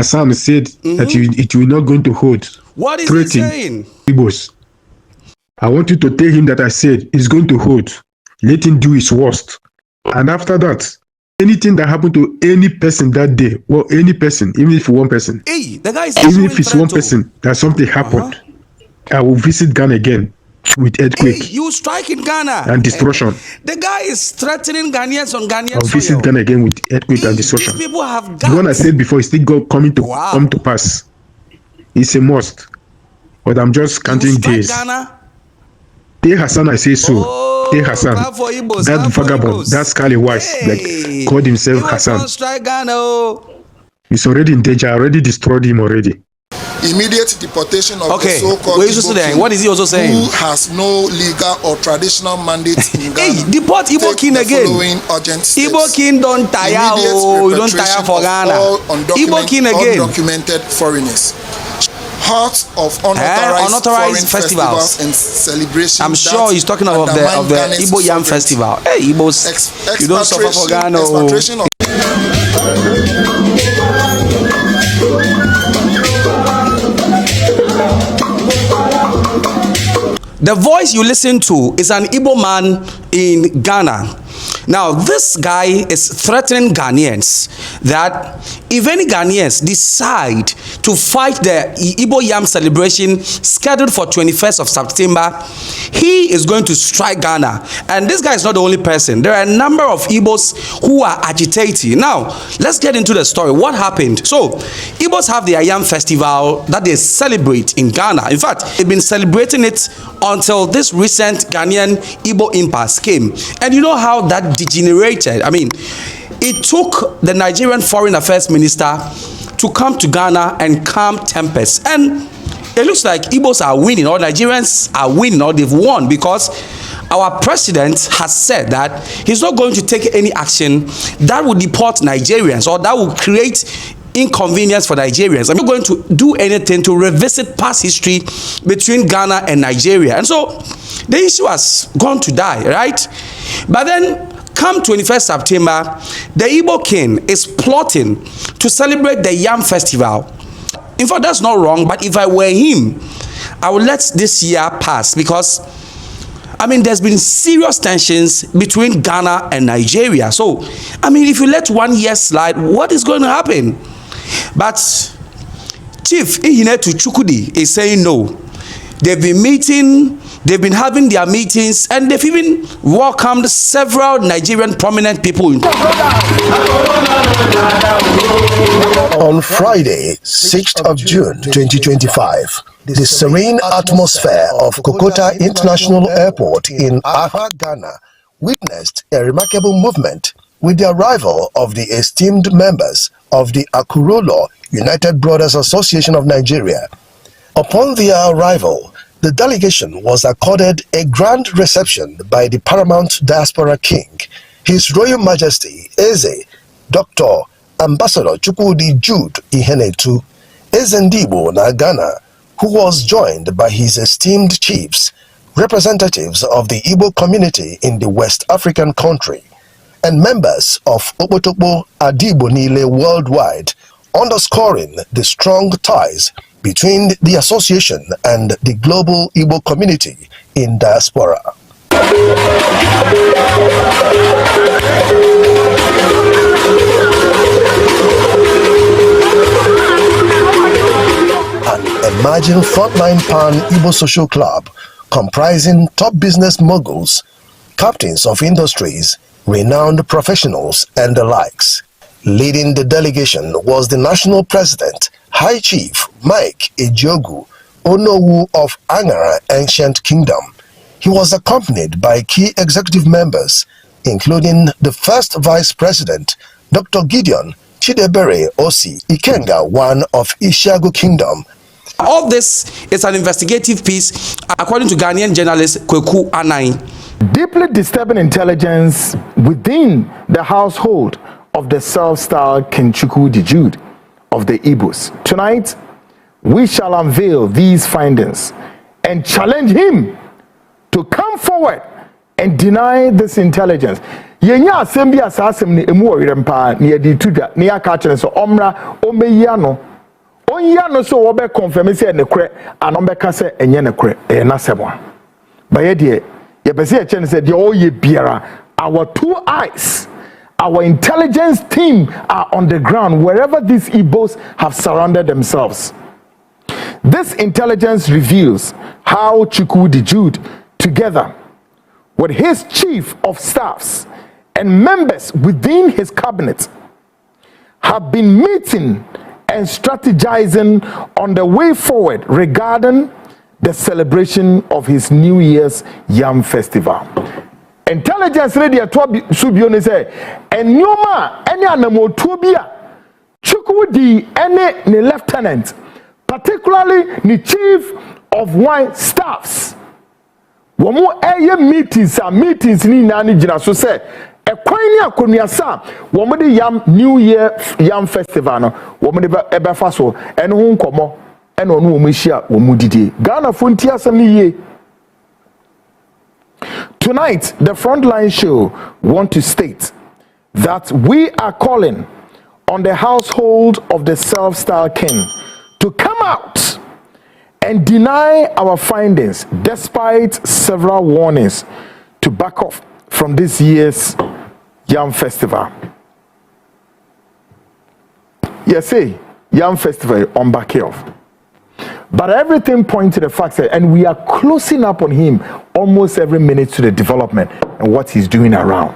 Hassan said that it will not going to hold. What is he saying? Igbos. I want you to tell him that I said it's going to hold. Let him do his worst. And after that, anything that happened to any person that day, well, any person, even if one person, hey, the guy is even if it's one person that something happened, I will visit Ghana again with earthquake. Hey, you strike in Ghana and destruction. The guy is threatening Ghanaians on Ghanaian I'll visit soil. Ghana again with earthquake and destruction. These people have guts. The one I said before is still come to pass. It's a must. But I'm just counting days. Ghana? Tell Hassan I say so. Tell Hassan. Igbos, that vagabond, that scallywag, like called himself Hassan. Strike Ghana. He's already in danger. I already destroyed him already. Immediate deportation of the so-called Igbo king, what is he also saying? Who has no legal or traditional mandate in Ghana. Hey, deport Igbo king again. Igbo king don't tire. You don't tire for Ghana. Igbo king again. Undocumented foreigners. Heart of unauthorized festivals and celebrations. I'm sure he's talking about the Igbo Yam Festival. Hey, Igbos, you don't suffer for Ghana. The voice you listen to is an Igbo man in Ghana. Now, this guy is threatening Ghanaians that if any Ghanaians decide to fight the Igbo Yam celebration scheduled for 21st of September, he is going to strike Ghana. And this guy is not the only person. There are a number of Igbos who are agitating. Now, let's get into the story. What happened? So, Igbos have the Yam Festival that they celebrate in Ghana. In fact, they've been celebrating it until this recent Ghanaian Igbo impasse came. And you know how that degenerated. I mean, it took the Nigerian Foreign Affairs Minister to come to Ghana and calm tempest. And it looks like Igbos are winning, or Nigerians are winning, or they've won, because our president has said that he's not going to take any action that will deport Nigerians or that will create inconvenience for Nigerians. I'm not going to do anything to revisit past history between Ghana and Nigeria. And so the issue has gone to die, right? But then come 21st September, the Igbo king is plotting to celebrate the Yam Festival. In fact, that's not wrong, but if I were him, I would let this year pass, because I mean, there's been serious tensions between Ghana and Nigeria. So, I mean, if you let 1 year slide, what is going to happen? But Chief Ihinetu Chukudi is saying no. They've been meeting, they've been having their meetings, and they've even welcomed several Nigerian prominent people. On Friday, 6th of June 2025, the serene atmosphere of Kokota International Airport in Accra, Ghana, witnessed a remarkable movement with the arrival of the esteemed members of the Akurolo United Brothers Association of Nigeria. Upon their arrival, the delegation was accorded a grand reception by the paramount diaspora king, His Royal Majesty Eze, Dr. Ambassador Chukwudi Jude Ihenetu, Eze Ndigbo na Ghana, who was joined by his esteemed chiefs, representatives of the Igbo community in the West African country, and members of Okpotokpo Adigbo Nile worldwide, underscoring the strong ties between the association and the global Igbo community in diaspora. An emerging frontline pan-Igbo social club comprising top business moguls, captains of industries, renowned professionals, and the likes. Leading the delegation was the national president, High Chief Mike Ejiogu Onowu of Angara Ancient Kingdom. He was accompanied by key executive members, including the first vice president, Dr. Gideon Chidebere Osi Ikenga, one of Ishagu Kingdom. All this is an investigative piece, according to Ghanaian journalist Kweku Anai. Deeply disturbing intelligence within the household of the self-styled King Chukwudi Jude of the Igbos. Tonight, we shall unveil these findings and challenge him to come forward and deny this intelligence. Yenya assembly asasem ni emu oyirempa ni edi tuja ni aka kire so omra omeyiano onya no so wo be confirm say nekre anom be ka say enye nekre e na semo ba ye de ye be say chen say de o ye biara our 2 eyes, our intelligence team are on the ground wherever these Igbos have surrounded themselves. This intelligence reveals how Chukwu the Jude, together with his chief of staffs and members within his cabinet, have been meeting and strategizing on the way forward regarding the celebration of his New Year's Yam Festival. Intelligence radio to subio ne say enyoma ene anamotuo bia Chukwu di ene ne lieutenant, particularly the chief of wine staffs, womo eye meetings ni na ni gina so say ekwan ni akonuasa womo de Yam New Year Yam Festival no womo de ebefa so ene ho nkomo ene onu womo hia womo didie Ghana fonti asem ni ye. Tonight, the Frontline Show want to state that we are calling on the household of the self-styled king to come out and deny our findings despite several warnings to back off from this year's Yam Festival. Yes, Yam Festival on back off. But everything points to the fact that, and we are closing up on him almost every minute to the development and what he's doing around.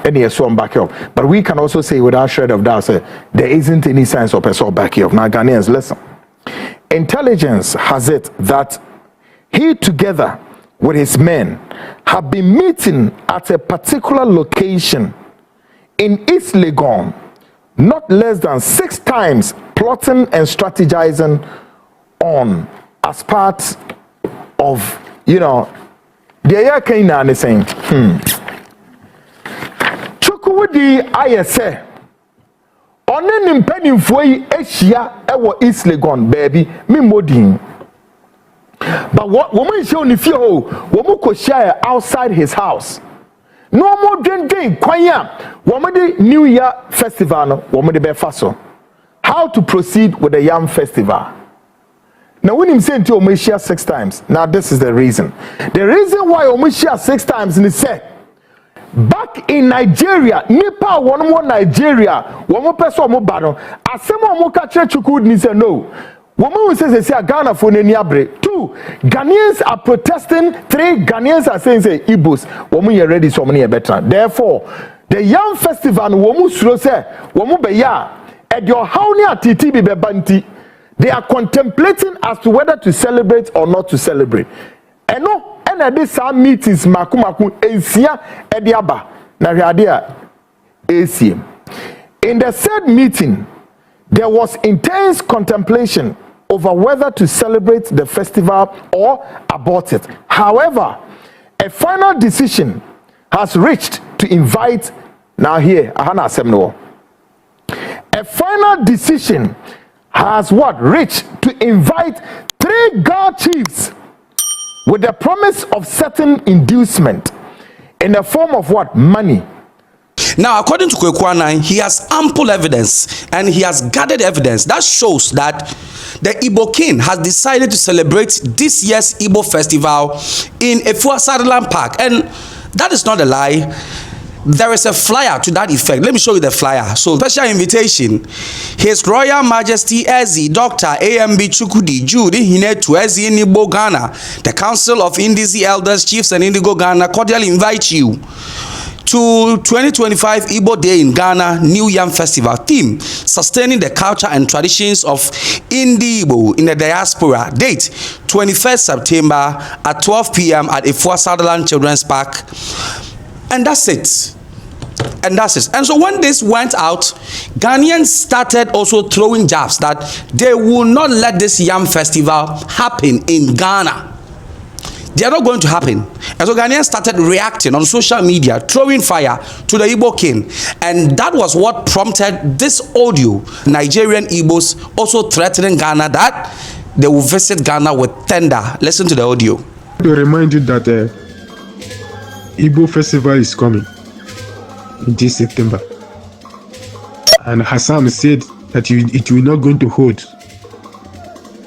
And he is so back up. But we can also say without shred of doubt, there isn't any signs of person back up. Now, Ghanaians, listen. Intelligence has it that he, together with his men, have been meeting at a particular location in East Legon, not less than 6 times, plotting and strategizing on as part of, the year came and saying, Chukwudi ayese onen mpanimfo yi ehia ewo East Legon baby me modin. But what woman show ni fie ho woman ko share outside his house. No more dwen kwanya woman the New Year Festival no woman the befa so. How to proceed with the Yam Festival? Now, when him saying to Omishia 6 times, now this is the reason. The reason why Omishia 6 times in the say, back in Nigeria, Nipa one more Nigeria, one more person more battle. As some more catch Chukwu ni say no. Woman who says they say Ghana for Niabre. 2 Ghanaians are protesting. 3 Ghanaians are saying say Igbos. Woman you ready so many better. Therefore, the Yam Festival woman suro say woman be ya. At your how near TT be banti. They are contemplating as to whether to celebrate or not to celebrate. And no, and at this meetings, makumaku esia ediaba na riadia ACM. In the said meeting, there was intense contemplation over whether to celebrate the festival or abort it. However, a final decision has reached to invite a final decision has reached to invite 3 God chiefs with the promise of certain inducement in the form of money. Now, according to Kwekwana, he has ample evidence and he has gathered evidence that shows that the Igbo king has decided to celebrate this year's Igbo festival in Efua Sutherland Park. And that is not a lie. There is a flyer to that effect. Let me show you the flyer. So, special invitation. His Royal Majesty Ezi Dr. AMB Chukudi Jude Hinetu Ezi Igbo Ghana. The Council of Indizi Elders, Chiefs and Indigo Ghana cordially invite you to 2025 Igbo Day in Ghana New Yam Festival. Theme: sustaining the culture and traditions of Igbo in the diaspora. Date: 21st September at 12 p.m. at Efua Sutherland Children's Park. And that's it. And that's it. And so when this went out, Ghanaians started also throwing jabs that they will not let this Yam Festival happen in Ghana. They are not going to happen. And so Ghanaians started reacting on social media, throwing fire to the Igbo king. And that was what prompted this audio. Nigerian Igbos also threatening Ghana that they will visit Ghana with tender. Listen to the audio. To remind you that Igbo Festival is coming in this September. And Hassan said that it will not going to hold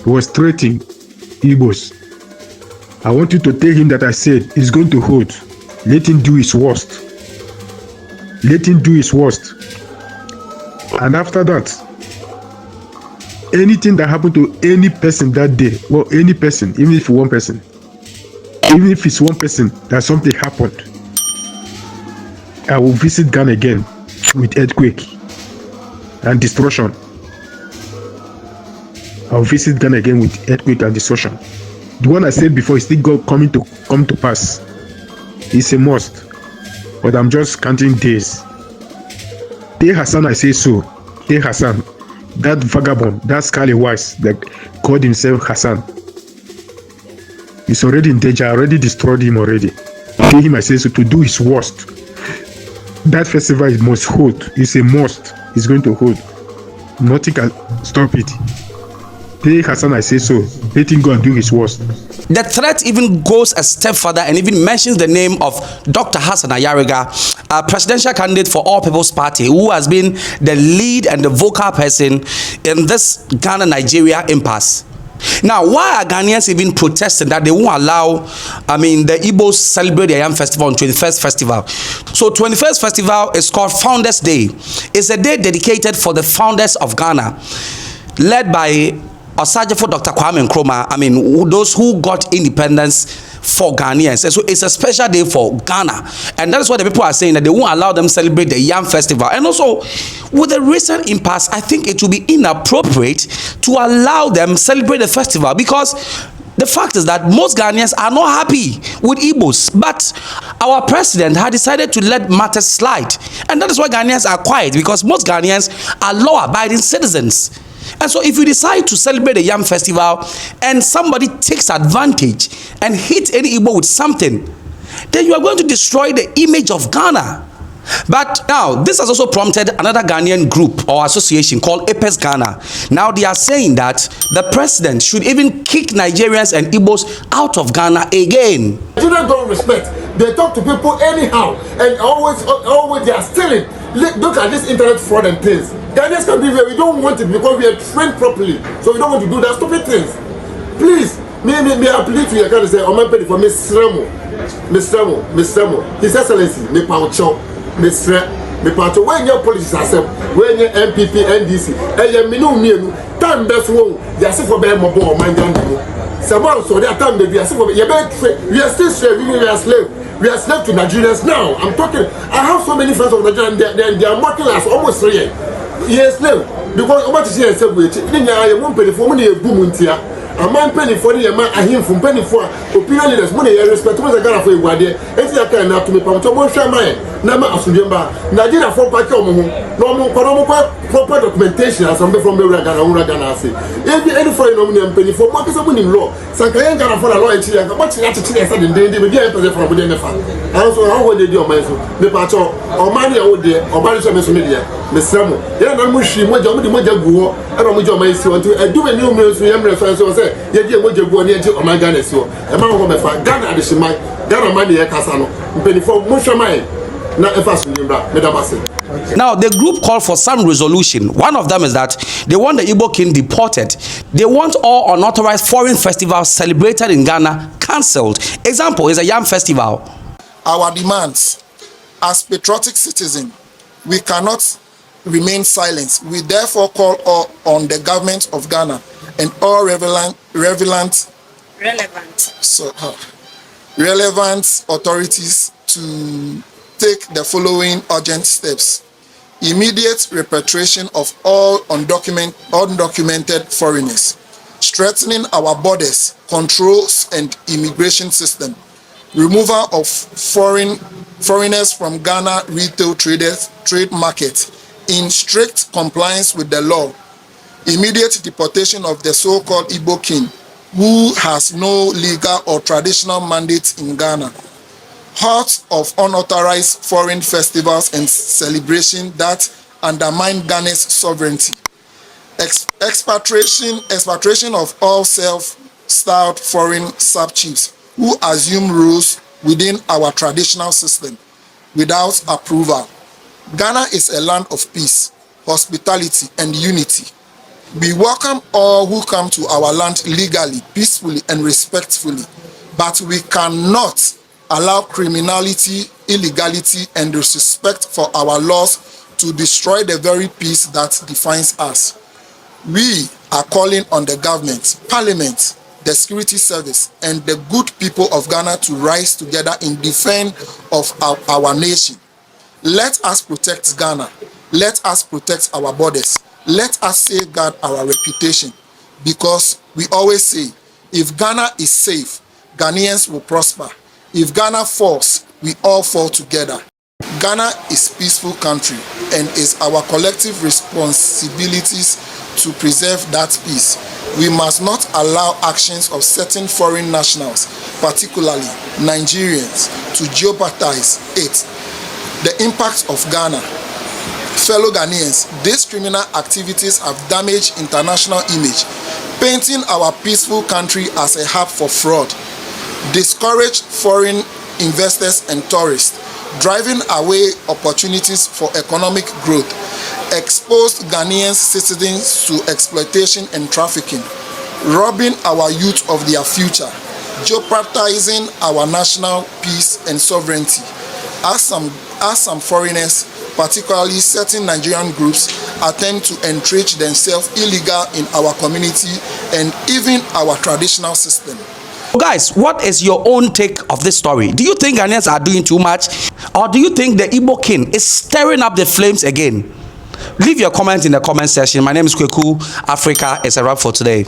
He was threatening Igbos. I want you to tell him that I said he's going to hold. Let him do his worst. Let him do his worst. And after that, anything that happened to any person that day, well, any person, even if one person, even if it's one person that something happened, I will visit Ghana again with earthquake and destruction. I will visit Ghana again with earthquake and destruction. The one I said before is still come to pass. It's a must, but I'm just counting days. Tell Hassan I say so. Tell Hassan, that vagabond, that scallywise that called himself Hassan, he's already in danger. I already destroyed him already. Tell him I say so to do his worst. That festival must hold. It's a must. He's going to hold. Nothing can stop it. Tell Hassan I say so. Let him go and do his worst. The threat even goes a step further and even mentions the name of Dr. Hassan Ayariga, a presidential candidate for All People's Party, who has been the lead and the vocal person in this Ghana-Nigeria impasse. Now, why are Ghanaians even protesting that they won't allow, the Igbos celebrate the Yam Festival on 21st Festival? So 21st Festival is called Founders Day. It's a day dedicated for the founders of Ghana, led by Osajefo Dr. Kwame Nkrumah, those who got independence for Ghanaians. And so it's a special day for Ghana. And that is what the people are saying, that they won't allow them celebrate the Yam Festival. And also, with the recent impasse, I think it will be inappropriate to allow them celebrate the festival, because the fact is that most Ghanaians are not happy with Igbos, but our president had decided to let matters slide. And that is why Ghanaians are quiet, because most Ghanaians are law-abiding citizens. And so if you decide to celebrate the Yam Festival and somebody takes advantage and hits any Igbo with something, then you are going to destroy the image of Ghana. But now, this has also prompted another Ghanaian group or association called APES Ghana. Now they are saying that the president should even kick Nigerians and Igbos out of Ghana again. Nigerians don't respect. They talk to people anyhow, and always they are stealing. Look at this internet fraud and things. Ghanaians can be here. We don't want it because we are trained properly, so we don't want to do that stupid things. Please, me appeal to your kind of say, "Oh my baby, for Miss Remo, His Excellency, me Paucho, Miss me Paucho. When your politics accept, when your MPP, NDC, and your minu, time best one, you are for being more man than you. Someone so that time they are for you. We are still slave. We are slave. We are slave to Nigerians now. I'm talking. I have so many friends of Nigerians. They are mocking us almost 3 years. Yes, slave. Because what is here? I won't pay for money. Boom, a man penny for the man, I hear from penny for opinion leaders, money, respect to the Ghana for a day. It's like I have to me, Pamto, Shaman, Nama Asudemba, Nigeria for Paco, no proper documentation as somebody from the Ghana. Any foreign nominee penny for what is a winning law. Sankayan Ghana for a lawyer, what's the attitude I said in the day from within the farm. Also, how would they do my son? The Pacho, or money out there, or Marisha Media, Miss Samu. Then I'm wishing what you would go, and I'm with your mace to do a new meal to Yam Festival. Yeye moje go ni eje o ma Ghana si o e ma ho me fa Ghana de shima Ghana ma de e kasa no mpenifo mo hwamai na e fa so nyimra me da base. Now, the group called for some resolution. One of them is that they want the Igbo king deported. They want all unauthorized foreign festivals celebrated in Ghana cancelled. Example is a Yam Festival. Our demands, as patriotic citizens, we cannot remain silent. We therefore call on the government of Ghana and all relevant authorities to take the following urgent steps: immediate repatriation of all undocumented foreigners, strengthening our borders, controls and immigration system, removal of foreigners from Ghana retail trade market in strict compliance with the law, immediate deportation of the so-called Igbo king, who has no legal or traditional mandate in Ghana, halt of unauthorized foreign festivals and celebrations that undermine Ghana's sovereignty, expatriation of all self-styled foreign sub-chiefs who assume roles within our traditional system without approval. Ghana is a land of peace, hospitality, and unity. We welcome all who come to our land legally, peacefully, and respectfully, but we cannot allow criminality, illegality, and disrespect for our laws to destroy the very peace that defines us. We are calling on the government, parliament, the security service, and the good people of Ghana to rise together in defense of our nation. Let us protect Ghana. Let us protect our borders. Let us safeguard our reputation, because we always say, if Ghana is safe, Ghanaians will prosper. If Ghana falls, we all fall together. Ghana is a peaceful country, and it's our collective responsibilities to preserve that peace. We must not allow actions of certain foreign nationals, particularly Nigerians, to jeopardize it. The impact of Ghana. Fellow Ghanaians, these criminal activities have damaged international image, painting our peaceful country as a hub for fraud, discouraged foreign investors and tourists, driving away opportunities for economic growth, exposed Ghanaian citizens to exploitation and trafficking, robbing our youth of their future, jeopardizing our national peace and sovereignty. As some foreigners, particularly certain Nigerian groups, attempt to entrench themselves illegal in our community and even our traditional system. Guys, what is your own take of this story? Do you think Ghanaians are doing too much? Or do you think the Igbo king is stirring up the flames again? Leave your comment in the comment section. My name is Kweku. Africa is a wrap for today.